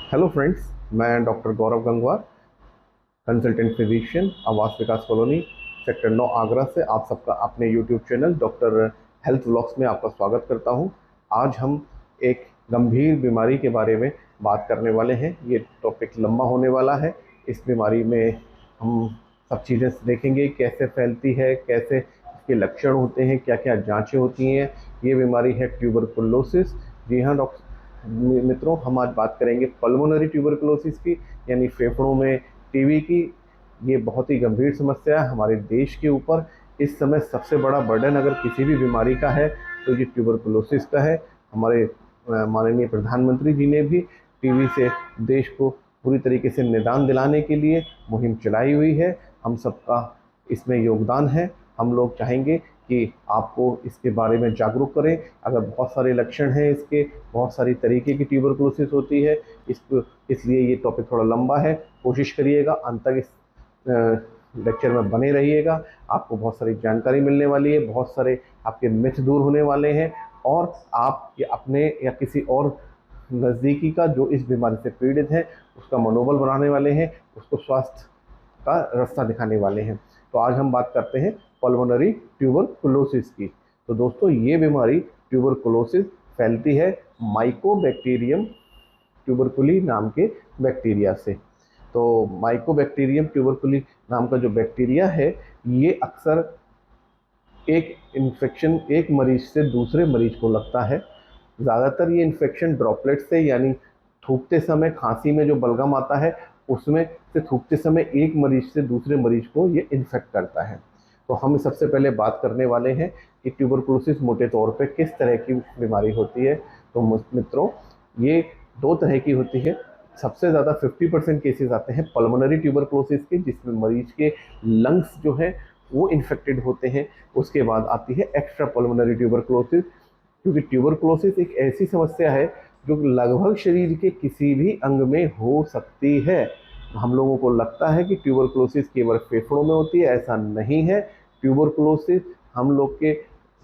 Hello friends, मैं doctor गौरव Gangwar, consultant physician, आवास विकास colony, sector 9 Agra से आप सबका अपने YouTube channel doctor health vlogs में आपका स्वागत करता हूं। आज हम एक गंभीर बीमारी के बारे में बात करने वाले हैं। ये टॉपिक लंबा होने वाला है। इस बीमारी में हम सब चीज़ें देखेंगे, कैसे फैलती है, कैसे इसके लक्षण होते हैं, क्या क्या जांचें होती हैं। ये बीमारी है ट्यूबरकुलोसिस। जी हाँ डॉक्टर मित्रों, हम आज बात करेंगे पल्मोनरी ट्यूबरकुलोसिस की, यानी फेफड़ों में टीबी की। ये बहुत ही गंभीर समस्या है हमारे देश के ऊपर। इस समय सबसे बड़ा बर्डन अगर किसी भी बीमारी का है तो ये ट्यूबरकुलोसिस का है। हमारे माननीय प्रधानमंत्री जी ने भी टीबी से देश को पूरी तरीके से निदान दिलाने के लिए मुहिम चलाई हुई है। हम सबका इसमें योगदान है। हम लोग चाहेंगे कि आपको इसके बारे में जागरूक करें। अगर बहुत सारे लक्षण हैं इसके, बहुत सारी तरीके की ट्यूबरकुलोसिस होती है, इसलिए ये टॉपिक थोड़ा लंबा है। कोशिश करिएगा अंत तक इस लेक्चर में बने रहिएगा। आपको बहुत सारी जानकारी मिलने वाली है, बहुत सारे आपके मिथ दूर होने वाले हैं, और आप ये अपने या किसी और नज़दीकी का जो इस बीमारी से पीड़ित है उसका मनोबल बढ़ाने वाले हैं, उसको स्वास्थ्य का रास्ता दिखाने वाले हैं। तो आज हम बात करते हैं पल्मोनरी ट्यूबरकुलोसिस की। तो दोस्तों, ये बीमारी ट्यूबरकुलोसिस फैलती है माइकोबैक्टीरियम ट्यूबरकुली नाम के बैक्टीरिया से। तो माइकोबैक्टीरियम ट्यूबरकुली नाम का जो बैक्टीरिया है, ये अक्सर एक इन्फेक्शन एक मरीज से दूसरे मरीज को लगता है। ज़्यादातर ये इन्फेक्शन ड्रॉपलेट से, यानी थूकते समय खांसी में जो बलगम आता है उसमें से थूकते समय एक मरीज से दूसरे मरीज को ये इन्फेक्ट करता है। तो हम सबसे पहले बात करने वाले हैं कि ट्यूबरकुलोसिस मोटे तौर पे किस तरह की बीमारी होती है। तो मित्रों, ये दो तरह की होती है। सबसे ज़्यादा 50% केसेस आते हैं पल्मोनरी ट्यूबरकुलोसिस के, जिसमें मरीज के लंग्स जो है वो इन्फेक्टेड होते हैं। उसके बाद आती है एक्स्ट्रा पल्मोनरी ट्यूबरकुलोसिस, क्योंकि ट्यूबरकुलोसिस एक ऐसी समस्या है जो लगभग शरीर के किसी भी अंग में हो सकती है। हम लोगों को लगता है कि ट्यूबरकुलोसिस केवल फेफड़ों में होती है, ऐसा नहीं है। ट्यूबरकुलोसिस हम लोग के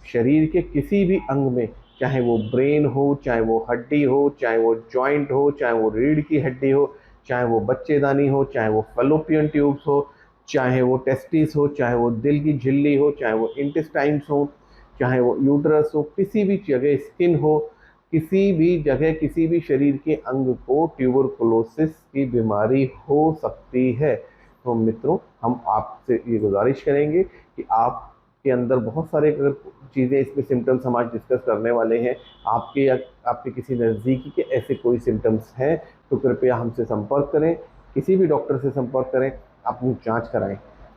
शरीर के किसी भी अंग में, चाहे वो ब्रेन हो, चाहे वो हड्डी हो, चाहे वो जॉइंट हो, चाहे वो रीढ़ की हड्डी हो, चाहे वो बच्चेदानी हो, चाहे वो फैलोपियन ट्यूब्स हो, चाहे वो टेस्टिस हो, चाहे वो दिल की झिल्ली हो, चाहे वो इंटेस्टाइन्स हो, चाहे वो यूट्रस हो, किसी भी जगह स्किन हो, किसी भी जगह किसी भी शरीर के अंग को ट्यूबरकुलोसिस की बीमारी हो सकती है। तो मित्रों, हम आपसे ये गुजारिश करेंगे कि आपके अंदर बहुत सारे अगर चीज़ें, इसमें सिम्टम्स हम आज डिस्कस करने वाले हैं, आपके या आपके किसी नज़दीकी के ऐसे कोई सिम्टम्स हैं तो कृपया हमसे संपर्क करें, किसी भी डॉक्टर से संपर्क करें, अपनी जांच कराएं।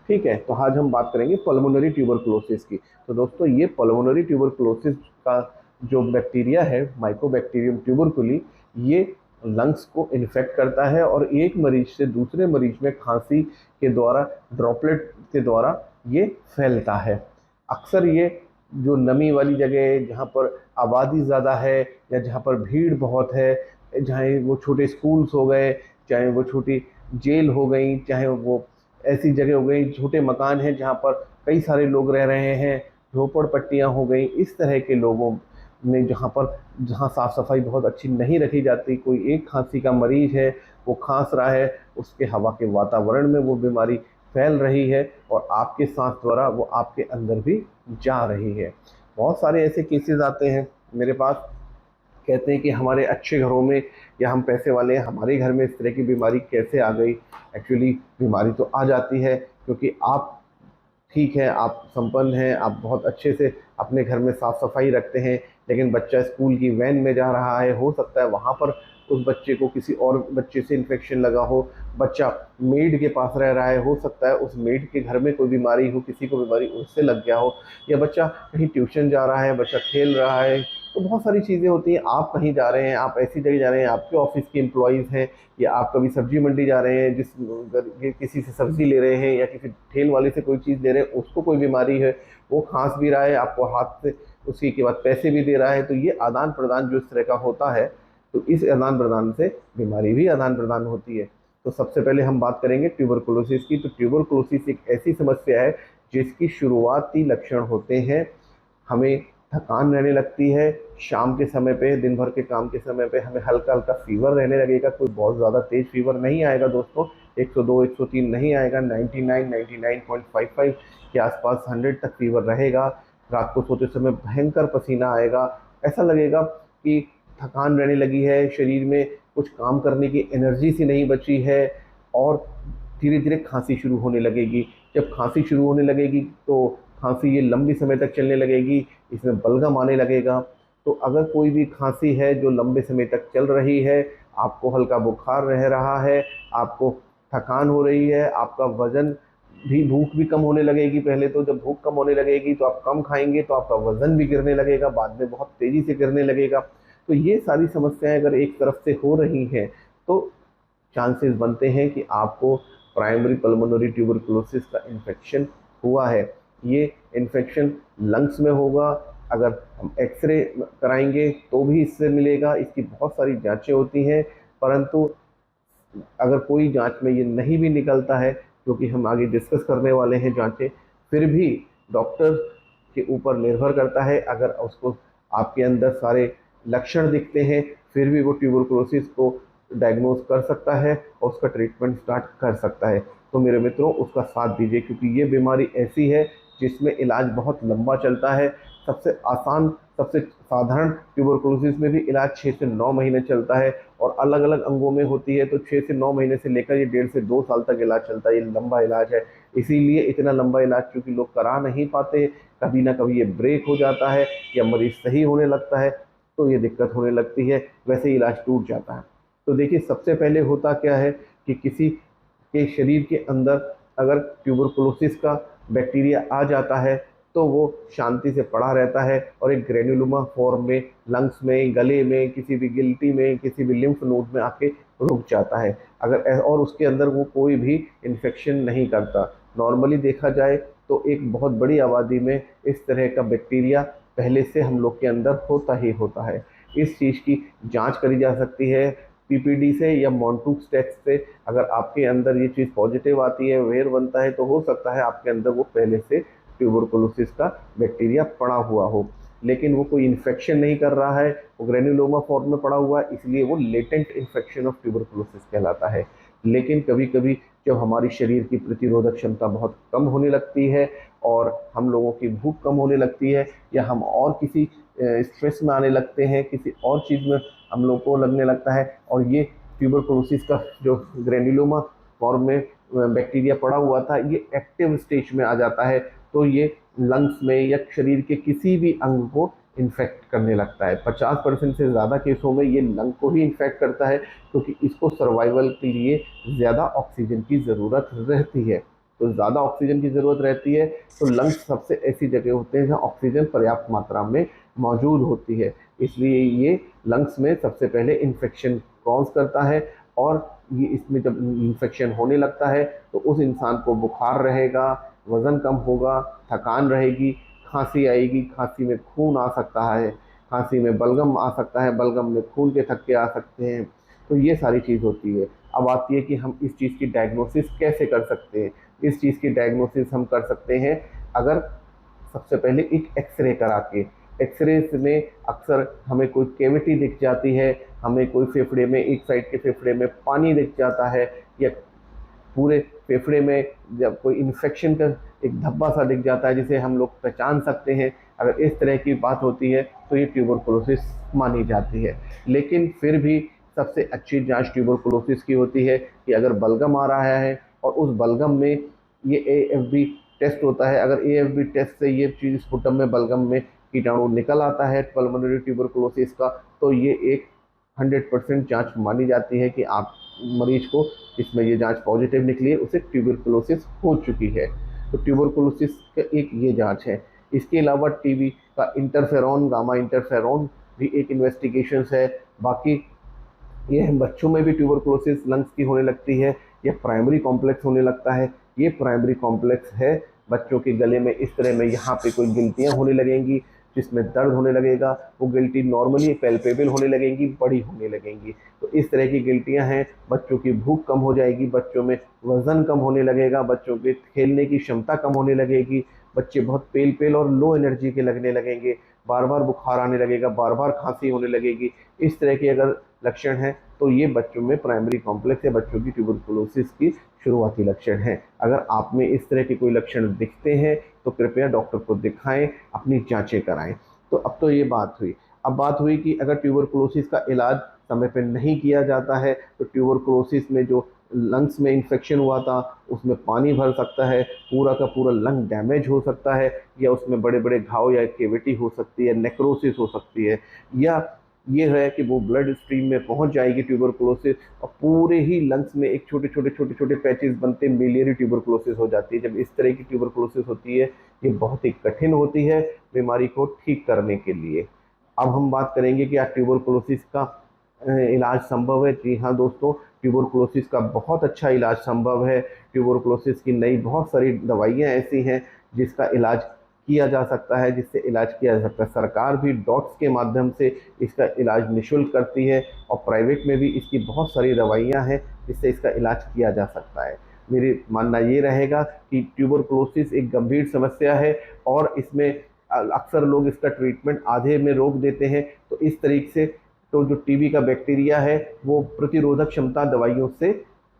ठीक है, तो आज हम बात करेंगे पल्मोनरी ट्यूबरकुलोसिस की। तो दोस्तों, ये पल्मोनरी ट्यूबरकुलोसिस का जो बैक्टीरिया है माइकोबैक्टीरियम ट्यूबरकुली, ये लंग्स को इन्फेक्ट करता है और एक मरीज से दूसरे मरीज में खांसी के द्वारा, ड्रॉपलेट के द्वारा ये फैलता है। अक्सर ये जो नमी वाली जगह है, जहाँ पर आबादी ज़्यादा है या जहाँ पर भीड़ बहुत है, चाहे वो छोटे स्कूल्स हो गए, चाहे वो छोटी जेल हो गई, चाहे वो ऐसी जगह हो गई, छोटे मकान हैं जहाँ पर कई सारे लोग रह रहे हैं, झोपड़पट्टियाँ हो गई, इस तरह के लोगों में जहाँ साफ़ सफाई बहुत अच्छी नहीं रखी जाती, कोई एक खांसी का मरीज है, वो खांस रहा है, उसके हवा के वातावरण में वो बीमारी फैल रही है और आपके सांस द्वारा वो आपके अंदर भी जा रही है। बहुत सारे ऐसे केसेस आते हैं मेरे पास, कहते हैं कि हमारे अच्छे घरों में या हम पैसे वाले हैं, हमारे घर में इस तरह की बीमारी कैसे आ गई। एक्चुअली बीमारी तो आ जाती है क्योंकि आप ठीक है, आप संपन्न हैं, आप बहुत अच्छे से अपने घर में साफ़ सफाई रखते हैं, लेकिन बच्चा स्कूल की वैन में जा रहा है, हो सकता है वहाँ पर उस बच्चे को किसी और बच्चे से इन्फेक्शन लगा हो। बच्चा मेड के पास रह रहा है, हो सकता है उस मेड के घर में कोई बीमारी हो, किसी को बीमारी उससे लग गया हो। या बच्चा कहीं ट्यूशन जा रहा है, बच्चा खेल रहा है, तो बहुत सारी चीज़ें होती हैं। आप कहीं जा रहे हैं, आप ऐसी जगह जा रहे हैं, आपके ऑफिस के एम्प्लॉयज़ हैं, या आप कभी सब्जी मंडी जा रहे हैं, किसी से सब्जी ले रहे हैं या किसी ठेल वाले से कोई चीज़ ले रहे हैं, उसको कोई बीमारी है, वो खांस भी रहा है, आपको हाथ से उसी के बाद पैसे भी दे रहा है। तो ये आदान प्रदान जो इस तरह का होता है, तो इस आदान प्रदान से बीमारी भी आदान प्रदान होती है। तो सबसे पहले हम बात करेंगे ट्यूबरकुलोसिस की। तो ट्यूबरकुलोसिस एक ऐसी समस्या है जिसकी शुरुआती लक्षण होते हैं, हमें थकान रहने लगती है। शाम के समय पे, दिन भर के काम के समय पे हमें हल्का हल्का फीवर रहने लगेगा। कोई बहुत ज़्यादा तेज फीवर नहीं आएगा दोस्तों, 102 103 नहीं आएगा, 99 99.55 के आसपास 100 तक फीवर रहेगा। रात को सोते समय भयंकर पसीना आएगा, ऐसा लगेगा कि थकान रहने लगी है, शरीर में कुछ काम करने की एनर्जी सी नहीं बची है। और धीरे धीरे खांसी शुरू होने लगेगी। जब खांसी शुरू होने लगेगी तो खांसी ये लंबी समय तक चलने लगेगी, इसमें बलगम आने लगेगा। तो अगर कोई भी खांसी है जो लंबे समय तक चल रही है, आपको हल्का बुखार रह रहा है, आपको थकान हो रही है, आपका वजन भी, भूख भी कम होने लगेगी। पहले तो जब भूख कम होने लगेगी तो आप कम खाएंगे तो आपका वजन भी गिरने लगेगा, बाद में बहुत तेजी से गिरने लगेगा। तो ये सारी समस्याएं अगर एक तरफ से हो रही हैं तो चांसेस बनते हैं कि आपको प्राइमरी पल्मोनरी ट्यूबरकुलोसिस का इन्फेक्शन हुआ है। ये इन्फेक्शन लंग्स में होगा। अगर हम एक्सरे कराएंगे तो भी इससे मिलेगा, इसकी बहुत सारी जांचें होती हैं। परंतु अगर कोई जांच में ये नहीं भी निकलता है, क्योंकि हम आगे डिस्कस करने वाले हैं जांचें, फिर भी डॉक्टर के ऊपर निर्भर करता है। अगर उसको आपके अंदर सारे लक्षण दिखते हैं, फिर भी वो ट्यूबरकुलोसिस को डायग्नोज कर सकता है और उसका ट्रीटमेंट स्टार्ट कर सकता है। तो मेरे मित्रों, उसका साथ दीजिए, क्योंकि ये बीमारी ऐसी है जिसमें इलाज बहुत लंबा चलता है। सबसे आसान, सबसे साधारण ट्यूबरकुलोसिस में भी इलाज 6 से 9 महीने चलता है, और अलग अलग अंगों में होती है तो 6 से 9 महीने से लेकर ये 1.5 से 2 साल तक इलाज चलता है। ये लंबा इलाज है। इसीलिए इतना लंबा इलाज क्योंकि लोग करा नहीं पाते, कभी ना कभी ये ब्रेक हो जाता है या मरीज सही होने लगता है तो ये दिक्कत होने लगती है, वैसे ही इलाज टूट जाता है। तो देखिए, सबसे पहले होता क्या है कि किसी के शरीर के अंदर अगर ट्यूबरकुलोसिस का बैक्टीरिया आ जाता है तो वो शांति से पड़ा रहता है और एक ग्रेन्युलोमा फॉर्म में लंग्स में, गले में, किसी भी गिल्टी में, किसी भी लिम्फ नोड में आके रुक जाता है। और उसके अंदर वो कोई भी इन्फेक्शन नहीं करता। नॉर्मली देखा जाए तो एक बहुत बड़ी आबादी में इस तरह का बैक्टीरिया पहले से हम लोग के अंदर होता ही होता है। इस चीज़ की जांच करी जा सकती है पीपीडी से या मॉन्टूक्स टेस्ट से। अगर आपके अंदर ये चीज़ पॉजिटिव आती है, वेयर बनता है, तो हो सकता है आपके अंदर वो पहले से ट्यूबरकुलोसिस का बैक्टीरिया पड़ा हुआ हो, लेकिन वो कोई इन्फेक्शन नहीं कर रहा है, वो ग्रेन्युलोमा फॉर्म में पड़ा हुआ है, इसलिए वो लेटेंट इन्फेक्शन ऑफ ट्यूबरकुलोसिस कहलाता है। लेकिन कभी कभी जब हमारी शरीर की प्रतिरोधक क्षमता बहुत कम होने लगती है और हम लोगों की भूख कम होने लगती है, या हम और किसी स्ट्रेस में आने लगते हैं, किसी और चीज़ में हम लोग को लगने लगता है, और ये ट्यूबरकुलोसिस का जो ग्रेन्युलोमा फॉर्म में बैक्टीरिया पड़ा हुआ था ये एक्टिव स्टेज में आ जाता है, तो ये लंग्स में या शरीर के किसी भी अंग को इन्फेक्ट करने लगता है। 50% से ज़्यादा केसों में ये लंग को ही इन्फेक्ट करता है, क्योंकि इसको सर्वाइवल के लिए ज़्यादा ऑक्सीजन की ज़रूरत रहती है। तो ज़्यादा ऑक्सीजन की ज़रूरत रहती है तो लंग्स सबसे ऐसी जगह होते हैं जहाँ ऑक्सीजन पर्याप्त मात्रा में मौजूद होती है, इसलिए ये लंग्स में सबसे पहले इन्फेक्शन कॉज करता है। और ये इसमें जब इन्फेक्शन होने लगता है तो उस इंसान को बुखार रहेगा, वज़न कम होगा, थकान रहेगी, खांसी आएगी, खांसी में खून आ सकता है, खांसी में बलगम आ सकता है, बलगम में खून के थक्के आ सकते हैं। तो ये सारी चीज़ होती है। अब आती है कि हम इस चीज़ की डायग्नोसिस कैसे कर सकते हैं। इस चीज़ की डायग्नोसिस हम कर सकते हैं अगर सबसे पहले एक एक्सरे करा के। एक्सरे में अक्सर हमें कोई कैविटी दिख जाती है, हमें कोई फेफड़े में, एक साइड के फेफड़े में पानी दिख जाता है, या पूरे फेफड़े में जब कोई इन्फेक्शन का एक धब्बा सा दिख जाता है जिसे हम लोग पहचान सकते हैं। अगर इस तरह की बात होती है तो ये ट्यूबरकुलोसिस मानी जाती है। लेकिन फिर भी सबसे अच्छी जांच ट्यूबरकुलोसिस की होती है कि अगर बलगम आ रहा है और उस बलगम में ये एएफबी टेस्ट होता है। अगर एएफबी टेस्ट से ये चीज़ स्पुटम में, बलगम में कीटाणु निकल आता है पल्मोनरी ट्यूबरकुलोसिस का, तो ये एक 100% जांच मानी जाती है कि आप मरीज को, इसमें ये जांच पॉजिटिव निकली है, उसे ट्यूबरकुलोसिस हो चुकी है। तो ट्यूबरकुलोसिस का एक ये जांच है। इसके अलावा टीबी का इंटरफेरॉन, गामा इंटरफेरॉन भी एक इन्वेस्टिगेशन है। बाकी ये बच्चों में भी ट्यूबरकुलोसिस लंग्स की होने लगती है, या प्राइमरी कॉम्प्लेक्स होने लगता है। ये प्राइमरी कॉम्प्लेक्स है, बच्चों के गले में इस तरह में यहाँ पे कोई गिल्टियाँ होने लगेंगी जिसमें दर्द होने लगेगा। वो गिल्टी नॉर्मली पैल्पेबल होने लगेंगी, बड़ी होने लगेंगी। तो इस तरह की गिल्टियाँ हैं। बच्चों की भूख कम हो जाएगी, बच्चों में वज़न कम होने लगेगा, बच्चों के खेलने की क्षमता कम होने लगेगी, बच्चे बहुत पेल पेल और लो एनर्जी के लगने लगेंगे। बार बार बुखार आने लगेगा, बार बार खांसी होने लगेगी, इस तरह के अगर लक्षण हैं तो ये बच्चों में प्राइमरी कॉम्प्लेक्स या बच्चों की ट्यूबरकुलोसिस की शुरुआती लक्षण है। अगर आप में इस तरह के कोई लक्षण दिखते हैं तो कृपया डॉक्टर को दिखाएं, अपनी जांचें कराएं। तो अब तो ये बात हुई। अब बात हुई कि अगर ट्यूबरकुलोसिस का इलाज समय पर नहीं किया जाता है तो ट्यूबरकुलोसिस में जो लंग्स में इन्फेक्शन हुआ था उसमें पानी भर सकता है, पूरा का पूरा लंग डैमेज हो सकता है, या उसमें बड़े बड़े घाव या केविटी हो सकती है, नेक्रोसिस हो सकती है, या ये है कि वो ब्लड स्ट्रीम में पहुंच जाएगी ट्यूबरकुलोसिस और पूरे ही लंग्स में एक छोटे छोटे छोटे छोटे पैचेस बनते मिलियरी ट्यूबरकुलोसिस हो जाती है। जब इस तरह की ट्यूबरकुलोसिस होती है ये बहुत ही कठिन होती है बीमारी को ठीक करने के लिए। अब हम बात करेंगे कि ट्यूबरकुलोसिस का इलाज संभव है। जी हाँ दोस्तों, ट्यूबरकुलोसिस का बहुत अच्छा इलाज संभव है। ट्यूबरकुलोसिस की नई बहुत सारी दवाइयाँ ऐसी हैं जिसका इलाज किया जा सकता है, जिससे इलाज किया जा सकता है। सरकार भी डॉट्स के माध्यम से इसका इलाज निःशुल्क करती है और प्राइवेट में भी इसकी बहुत सारी दवाइयाँ हैं जिससे इसका इलाज किया जा सकता है। मेरी मानना ये रहेगा कि ट्यूबरकुलोसिस एक गंभीर समस्या है और इसमें अक्सर लोग इसका ट्रीटमेंट आधे में रोक देते हैं। तो इस तरीके से तो जो टीबी का बैक्टीरिया है वो प्रतिरोधक क्षमता दवाइयों से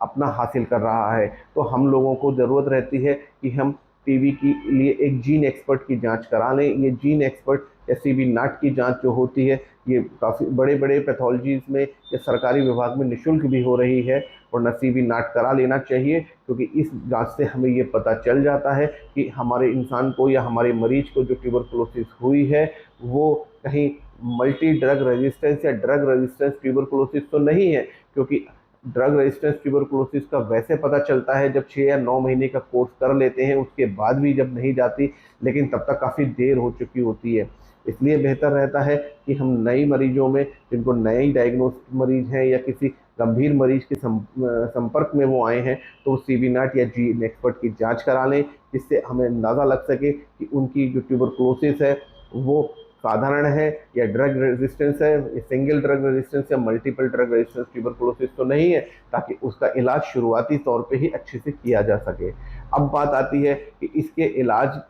अपना हासिल कर रहा है। तो हम लोगों को ज़रूरत रहती है कि हम टीबी के लिए एक जीन एक्सपर्ट की जांच करा लें। ये जीन एक्सपर्ट या सीबी नाट की जांच जो होती है ये काफ़ी बड़े बड़े पैथोलॉजीज़ में या सरकारी विभाग में निःशुल्क भी हो रही है, और सीबी नाट करा लेना चाहिए, क्योंकि इस जांच से हमें ये पता चल जाता है कि हमारे इंसान को या हमारे मरीज को जो ट्यूबरकुलोसिस हुई है वो कहीं मल्टी ड्रग रेजिस्टेंस या ड्रग रेजिस्टेंस ट्यूबरकुलोसिस तो नहीं है। क्योंकि ड्रग रेजिस्टेंस ट्यूबरकुलोसिस का वैसे पता चलता है जब 6 या 9 महीने का कोर्स कर लेते हैं, उसके बाद भी जब नहीं जाती, लेकिन तब तक काफ़ी देर हो चुकी होती है। इसलिए बेहतर रहता है कि हम नए मरीजों में, जिनको नए डायग्नोस मरीज हैं या किसी गंभीर मरीज के संपर्क में वो आए हैं, तो सीबी नाट या जीन एक्सपर्ट की जांच करा लें, जिससे हमें अंदाज़ा लग सके कि उनकी जो ट्यूबरकुलोसिस है वो साधारण है या ड्रग रेजिस्टेंस है, सिंगल ड्रग रेजिस्टेंस या मल्टीपल ड्रग रेजिस्टेंस ट्यूबरकुलोसिस तो नहीं है, ताकि उसका इलाज शुरुआती तौर पे ही अच्छे से किया जा सके। अब बात आती है कि इसके इलाज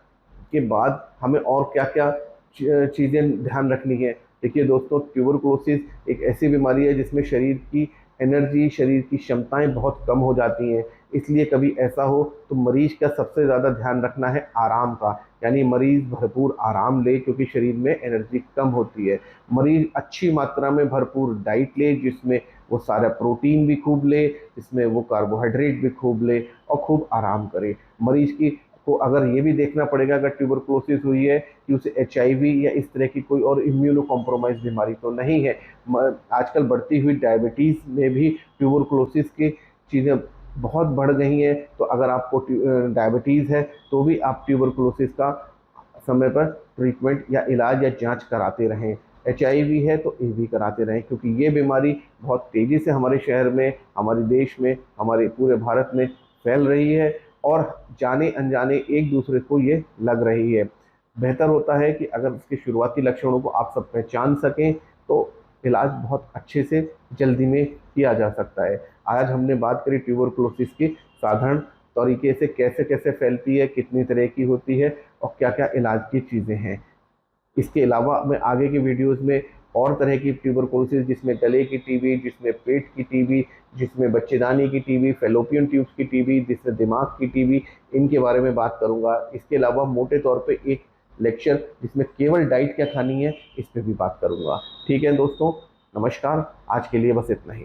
के बाद हमें और क्या क्या चीज़ें ध्यान रखनी है। देखिए दोस्तों, ट्यूबरकुलोसिस एक ऐसी बीमारी है जिसमें शरीर की एनर्जी, शरीर की क्षमताएं बहुत कम हो जाती हैं। इसलिए कभी ऐसा हो तो मरीज का सबसे ज़्यादा ध्यान रखना है आराम का, यानी मरीज भरपूर आराम ले, क्योंकि शरीर में एनर्जी कम होती है। मरीज अच्छी मात्रा में भरपूर डाइट ले, जिसमें वो सारा प्रोटीन भी खूब ले, जिसमें वो कार्बोहाइड्रेट भी खूब ले, और खूब आराम करे। मरीज की को अगर ये भी देखना पड़ेगा अगर ट्यूबरकुलोसिस हुई है कि उसे HIV या इस तरह की कोई और इम्यूनो कॉम्प्रोमाइज बीमारी तो नहीं है। आजकल बढ़ती हुई डायबिटीज़ में भी ट्यूबरकुलोसिस की चीज़ें बहुत बढ़ गई हैं। तो अगर आपको डायबिटीज़ है तो भी आप ट्यूबरकुलोसिस का समय पर ट्रीटमेंट या इलाज या जांच कराते रहें। HIV है तो ये भी कराते रहें, क्योंकि ये बीमारी बहुत तेज़ी से हमारे शहर में, हमारे देश में, हमारे पूरे भारत में फैल रही है और जाने अनजाने एक दूसरे को ये लग रही है। बेहतर होता है कि अगर इसके शुरुआती लक्षणों को आप सब पहचान सकें तो इलाज बहुत अच्छे से जल्दी में किया जा सकता है। आज हमने बात करी ट्यूबरकुलोसिस की साधारण तरीके से कैसे कैसे फैलती है, कितनी तरह की होती है और क्या क्या इलाज की चीज़ें हैं। इसके अलावा मैं आगे की वीडियोस में और तरह की ट्यूबरकुलोसिस, जिसमें गले की टीबी, जिसमें पेट की टीबी, जिसमें बच्चेदानी की टीबी, फेलोपियन ट्यूब्स की टीबी, जिसमें दिमाग की टीबी, इनके बारे में बात करूंगा। इसके अलावा मोटे तौर पे एक लेक्चर जिसमें केवल डाइट क्या खानी है इस पर भी बात करूंगा। ठीक है दोस्तों, नमस्कार। आज के लिए बस इतना ही।